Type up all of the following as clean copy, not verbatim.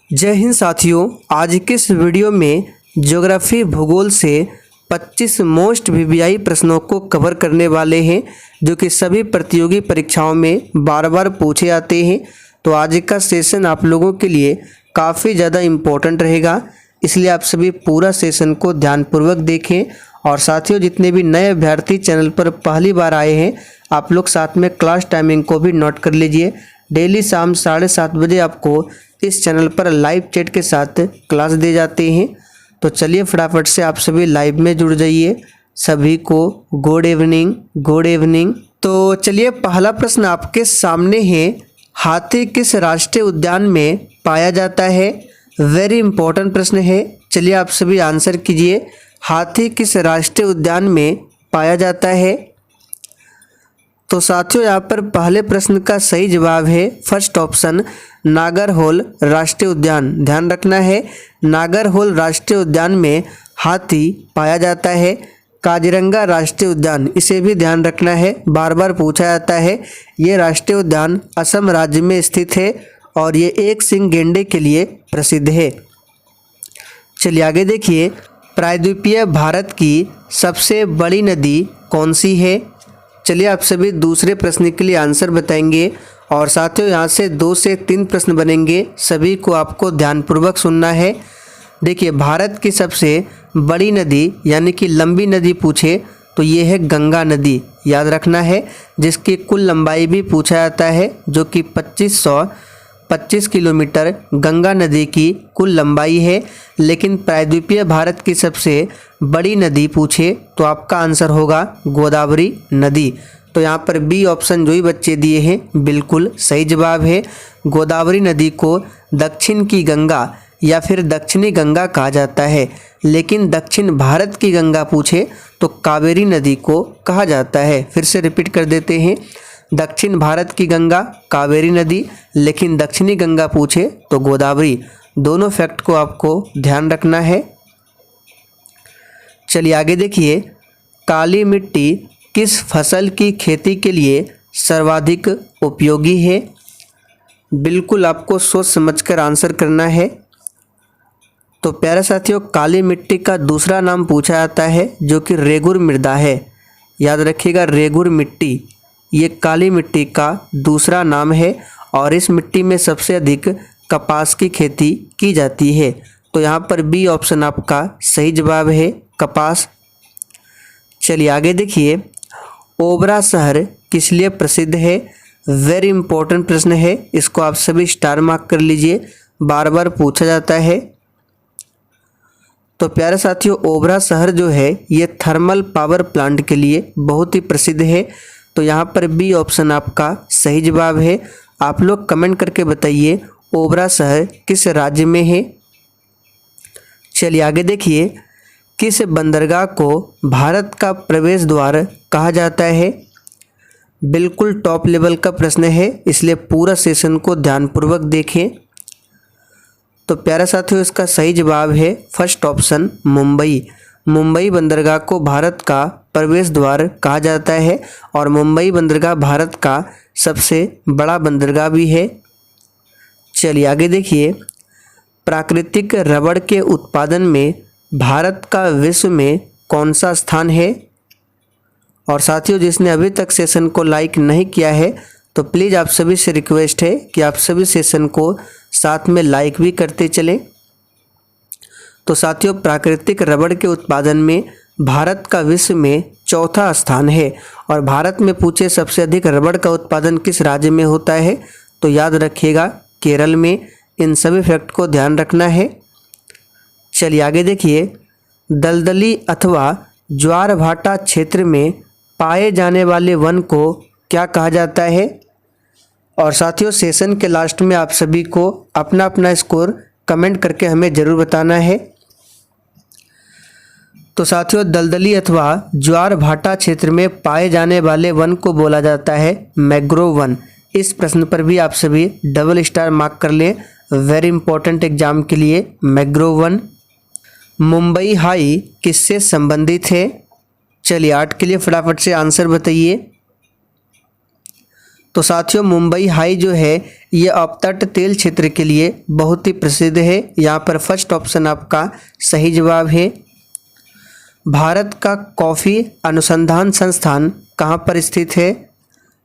जय हिंद साथियों। आज के इस वीडियो में ज्योग्राफी भूगोल से 25 मोस्ट वीवीआई प्रश्नों को कवर करने वाले हैं जो कि सभी प्रतियोगी परीक्षाओं में बार बार पूछे जाते हैं। तो आज का सेशन आप लोगों के लिए काफ़ी ज़्यादा इम्पोर्टेंट रहेगा, इसलिए आप सभी पूरा सेशन को ध्यानपूर्वक देखें। और साथियों, जितने भी नए अभ्यर्थी चैनल पर पहली बार आए हैं, आप लोग साथ में क्लास टाइमिंग को भी नोट कर लीजिए। डेली शाम 7:30 बजे आपको इस चैनल पर लाइव चैट के साथ क्लास दे जाते हैं। तो चलिए फटाफट से आप सभी लाइव में जुड़ जाइए। सभी को गुड इवनिंग, गुड इवनिंग। तो चलिए, पहला प्रश्न आपके सामने है, हाथी किस राष्ट्रीय उद्यान में पाया जाता है? वेरी इंपॉर्टेंट प्रश्न है। चलिए आप सभी आंसर कीजिए, हाथी किस राष्ट्रीय उद्यान में पाया जाता है? तो साथियों, यहाँ पर पहले प्रश्न का सही जवाब है फर्स्ट ऑप्शन, नागरहोल राष्ट्रीय उद्यान। ध्यान रखना है, नागरहोल राष्ट्रीय उद्यान में हाथी पाया जाता है। काजीरंगा राष्ट्रीय उद्यान, इसे भी ध्यान रखना है, बार बार पूछा जाता है। ये राष्ट्रीय उद्यान असम राज्य में स्थित है और ये एक सींग गैंडे के लिए प्रसिद्ध है। चलिए आगे देखिए, प्रायद्वीपीय भारत की सबसे बड़ी नदी कौन सी है? चलिए आप सभी दूसरे प्रश्न के लिए आंसर बताएंगे। और साथियों, यहाँ से 2 से 3 प्रश्न बनेंगे, सभी को आपको ध्यानपूर्वक सुनना है। देखिए, भारत की सबसे बड़ी नदी यानी कि लंबी नदी पूछे तो ये है गंगा नदी, याद रखना है, जिसकी कुल लंबाई भी पूछा जाता है, जो कि 2525 किलोमीटर गंगा नदी की कुल लंबाई है। लेकिन प्रायद्वीपीय भारत की सबसे बड़ी नदी पूछे तो आपका आंसर होगा गोदावरी नदी। तो यहाँ पर बी ऑप्शन जो ही बच्चे दिए हैं बिल्कुल सही जवाब है। गोदावरी नदी को दक्षिण की गंगा या फिर दक्षिणी गंगा कहा जाता है, लेकिन दक्षिण भारत की गंगा पूछे तो कावेरी नदी को कहा जाता है। फिर से रिपीट कर देते हैं, दक्षिण भारत की गंगा कावेरी नदी, लेकिन दक्षिणी गंगा पूछे तो गोदावरी। दोनों फैक्ट को आपको ध्यान रखना है। चलिए आगे देखिए, काली मिट्टी किस फसल की खेती के लिए सर्वाधिक उपयोगी है? बिल्कुल आपको सोच समझकर आंसर करना है। तो प्यारे साथियों, काली मिट्टी का दूसरा नाम पूछा जाता है जो कि रेगुर मृदा है। याद रखिएगा, रेगुर मिट्टी ये काली मिट्टी का दूसरा नाम है और इस मिट्टी में सबसे अधिक कपास की खेती की जाती है। तो यहाँ पर बी ऑप्शन आपका सही जवाब है, कपास। चलिए आगे देखिए, ओबरा शहर किस लिए प्रसिद्ध है? वेरी इंपॉर्टेंट प्रश्न है, इसको आप सभी स्टार मार्क कर लीजिए, बार बार पूछा जाता है। तो प्यारे साथियों, ओबरा शहर जो है ये थर्मल पावर प्लांट के लिए बहुत ही प्रसिद्ध है। तो यहाँ पर बी ऑप्शन आपका सही जवाब है। आप लोग कमेंट करके बताइए, ओबरा शहर किस राज्य में है? चलिए आगे देखिए, किस बंदरगाह को भारत का प्रवेश द्वार कहा जाता है? बिल्कुल टॉप लेवल का प्रश्न है, इसलिए पूरा सेशन को ध्यानपूर्वक देखें। तो प्यारा साथियों, इसका सही जवाब है फर्स्ट ऑप्शन, मुंबई। मुंबई बंदरगाह को भारत का प्रवेश द्वार कहा जाता है और मुंबई बंदरगाह भारत का सबसे बड़ा बंदरगाह भी है। चलिए आगे देखिए, प्राकृतिक रबड़ के उत्पादन में भारत का विश्व में कौन सा स्थान है? और साथियों, जिसने अभी तक सेशन को लाइक नहीं किया है तो प्लीज़ आप सभी से रिक्वेस्ट है कि आप सभी सेशन को साथ में लाइक भी करते चलें। तो साथियों, प्राकृतिक रबड़ के उत्पादन में भारत का विश्व में चौथा स्थान है और भारत में पूछे सबसे अधिक रबड़ का उत्पादन किस राज्य में होता है? तो याद रखिएगा, केरल में। इन सभी फैक्ट को ध्यान रखना है। चलिए आगे देखिए, दलदली अथवा ज्वार भाटा क्षेत्र में पाए जाने वाले वन को क्या कहा जाता है? और साथियों, सेशन के लास्ट में आप सभी को अपना अपना स्कोर कमेंट करके हमें ज़रूर बताना है। तो साथियों, दलदली अथवा ज्वार भाटा क्षेत्र में पाए जाने वाले वन को बोला जाता है मैंग्रोव वन। इस प्रश्न पर भी आप सभी डबल स्टार मार्क कर लें, वेरी इंपॉर्टेंट एग्जाम के लिए, मैंग्रोव वन। मुंबई हाई किससे संबंधित है? चलिए 8 के लिए फटाफट से आंसर बताइए। तो साथियों मुंबई हाई जो है ये अपतट तेल क्षेत्र के लिए बहुत ही प्रसिद्ध है। यहाँ पर फर्स्ट ऑप्शन आपका सही जवाब है। भारत का कॉफ़ी अनुसंधान संस्थान कहाँ पर स्थित है?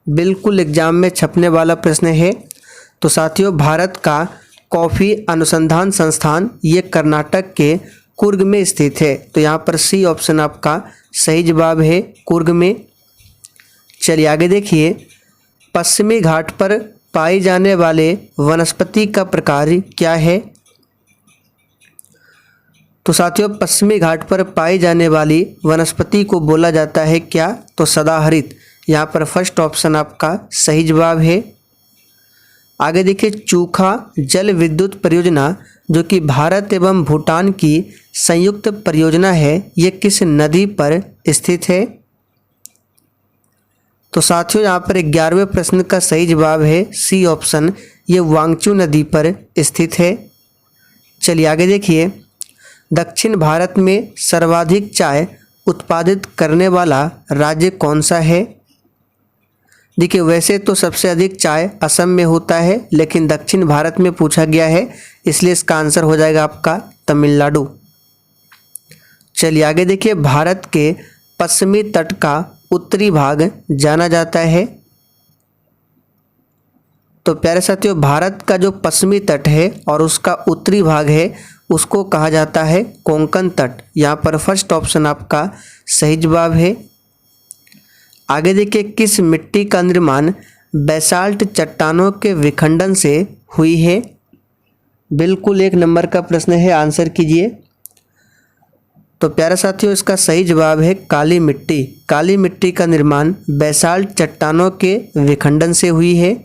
बिल्कुल एग्जाम में छपने वाला प्रश्न है। तो साथियों भारत का कॉफ़ी अनुसंधान संस्थान ये कर्नाटक के कुर्ग में स्थित है। तो यहाँ पर सी ऑप्शन आपका सही जवाब है, कुर्ग में। चलिए आगे देखिए, पश्चिमी घाट पर पाई जाने वाले वनस्पति का प्रकार क्या है? तो साथियों पश्चिमी घाट पर पाई जाने वाली वनस्पति को बोला जाता है क्या? तो सदाहरित। यहाँ पर फर्स्ट ऑप्शन आपका सही जवाब है। आगे देखिए, चूखा जल विद्युत परियोजना जो कि भारत एवं भूटान की संयुक्त परियोजना है, ये किस नदी पर स्थित है? तो साथियों यहाँ पर 11वें प्रश्न का सही जवाब है सी ऑप्शन, ये वांगचू नदी पर स्थित है। चलिए आगे देखिए, दक्षिण भारत में सर्वाधिक चाय उत्पादित करने वाला राज्य कौन सा है? देखिए वैसे तो सबसे अधिक चाय असम में होता है, लेकिन दक्षिण भारत में पूछा गया है इसलिए इसका आंसर हो जाएगा आपका तमिलनाडु। चलिए आगे देखिए, भारत के पश्चिमी तट का उत्तरी भाग जाना जाता है। तो प्यारे साथियों भारत का जो पश्चिमी तट है और उसका उत्तरी भाग है उसको कहा जाता है कोंकण तट। यहाँ पर फर्स्ट ऑप्शन आपका सही जवाब है। आगे देखिए, किस मिट्टी का निर्माण बेसाल्ट चट्टानों के विखंडन से हुई है? बिल्कुल 1 नंबर का प्रश्न है, आंसर कीजिए। तो प्यारे साथियों इसका सही जवाब है काली मिट्टी। काली मिट्टी का निर्माण बेसाल्ट चट्टानों के विखंडन से हुई है।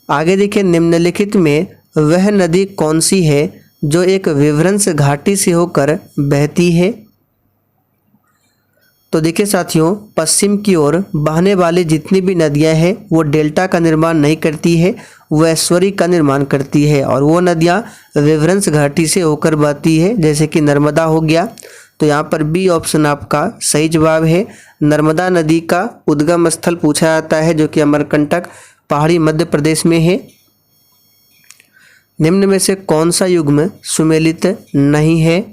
आगे देखिए, निम्नलिखित में वह नदी कौन सी है जो एक विभ्रंश घाटी से होकर बहती है? तो देखिए साथियों, पश्चिम की ओर बहने वाली जितनी भी नदियां हैं वो डेल्टा का निर्माण नहीं करती है, वो एस्चुरी का निर्माण करती है और वो नदियां विभ्रंश घाटी से होकर बहती है, जैसे कि नर्मदा हो गया। तो यहाँ पर बी ऑप्शन आपका सही जवाब है। नर्मदा नदी का उद्गम स्थल पूछा जाता है जो कि अमरकंटक पहाड़ी मध्य प्रदेश में है। निम्न में से कौन सा युग्म सुमेलित नहीं है?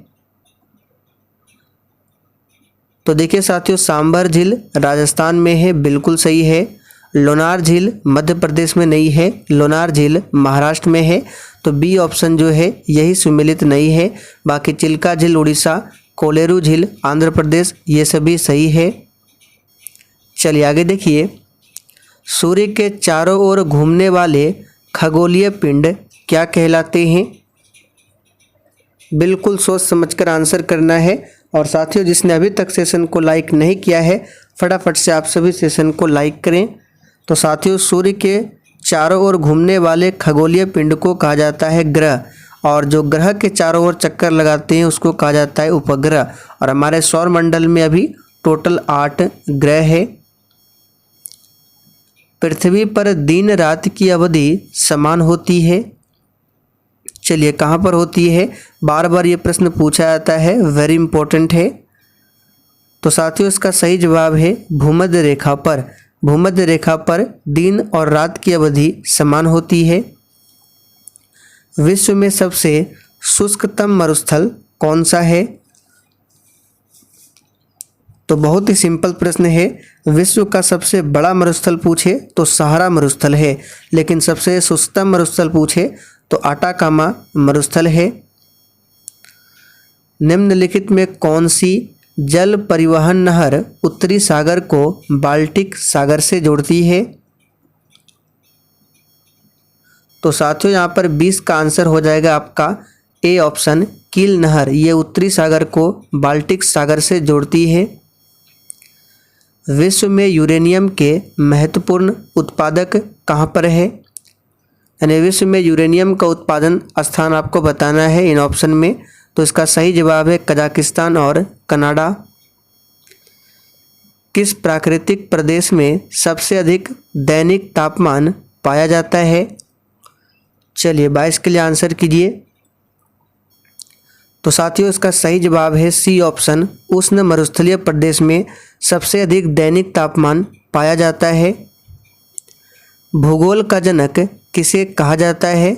तो देखिए साथियों, सांभर झील राजस्थान में है, बिल्कुल सही है। लोनार झील मध्य प्रदेश में नहीं है, लोनार झील महाराष्ट्र में है। तो बी ऑप्शन जो है यही सुमेलित नहीं है। बाकी चिल्का झील उड़ीसा, कोलेरू झील आंध्र प्रदेश, ये सभी सही है। चलिए आगे देखिए, सूर्य के चारों ओर घूमने वाले खगोलीय पिंड क्या कहलाते हैं? बिल्कुल सोच समझकर आंसर करना है। और साथियों जिसने अभी तक सेशन को लाइक नहीं किया है फटाफट से आप सभी सेशन को लाइक करें। तो साथियों सूर्य के चारों ओर घूमने वाले खगोलीय पिंड को कहा जाता है ग्रह, और जो ग्रह के चारों ओर चक्कर लगाते हैं उसको कहा जाता है उपग्रह। और हमारे सौर मंडल में अभी टोटल 8 ग्रह है। पृथ्वी पर दिन रात की अवधि समान होती है। चलिए कहाँ पर होती है? बार बार ये प्रश्न पूछा जाता है, वेरी इंपॉर्टेंट है। तो साथियों इसका सही जवाब है भूमध्य रेखा पर। भूमध्य रेखा पर दिन और रात की अवधि समान होती है। विश्व में सबसे शुष्कतम मरुस्थल कौन सा है? तो बहुत ही सिंपल प्रश्न है। विश्व का सबसे बड़ा मरुस्थल पूछे तो सहारा मरुस्थल है, लेकिन सबसे शुष्कतम मरुस्थल पूछे तो आटाकामा मरुस्थल है। निम्नलिखित में कौन सी जल परिवहन नहर उत्तरी सागर को बाल्टिक सागर से जोड़ती है? तो साथियों यहाँ पर 20 का आंसर हो जाएगा आपका ए ऑप्शन, कील नहर। ये उत्तरी सागर को बाल्टिक सागर से जोड़ती है। विश्व में यूरेनियम के महत्वपूर्ण उत्पादक कहाँ पर है? यानी विश्व में यूरेनियम का उत्पादन स्थान आपको बताना है इन ऑप्शन में। तो इसका सही जवाब है कजाकिस्तान और कनाडा। किस प्राकृतिक प्रदेश में सबसे अधिक दैनिक तापमान पाया जाता है? चलिए 22 के लिए आंसर कीजिए। तो साथियों इसका सही जवाब है सी ऑप्शन, उष्ण मरुस्थलीय प्रदेश में सबसे अधिक दैनिक तापमान पाया जाता है। भूगोल का जनक किसे कहा जाता है।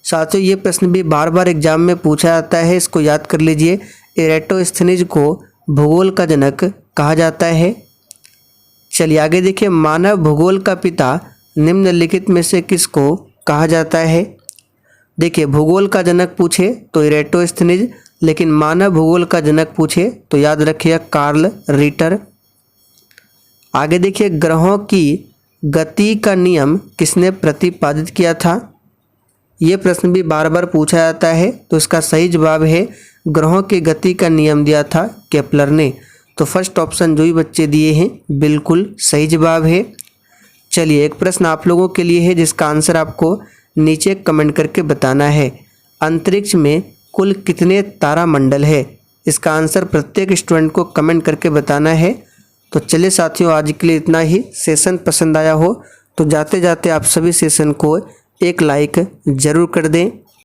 साथियों ये प्रश्न भी बार बार एग्जाम में पूछा जाता है, इसको याद कर लीजिए। एरेटोस्थेनीज को भूगोल का जनक कहा जाता है। चलिए आगे देखिए, मानव भूगोल का पिता निम्नलिखित में से किसको कहा जाता है। देखिए भूगोल का जनक पूछे तो एरेटोस्थेनीज, लेकिन मानव भूगोल का जनक पूछे तो याद रखिए कार्ल रिटर। आगे देखिए, ग्रहों की गति का नियम किसने प्रतिपादित किया था। ये प्रश्न भी बार बार पूछा जाता है, तो इसका सही जवाब है ग्रहों की गति का नियम दिया था केपलर ने। तो फर्स्ट ऑप्शन जो भी बच्चे दिए हैं बिल्कुल सही जवाब है। चलिए एक प्रश्न आप लोगों के लिए है जिसका आंसर आपको नीचे कमेंट करके बताना है। अंतरिक्ष में कुल कितने तारामंडल है। इसका आंसर प्रत्येक स्टूडेंट को कमेंट करके बताना है। तो चलिए साथियों आज के लिए इतना ही। सेशन पसंद आया हो तो जाते जाते आप सभी सेशन को एक लाइक ज़रूर कर दें।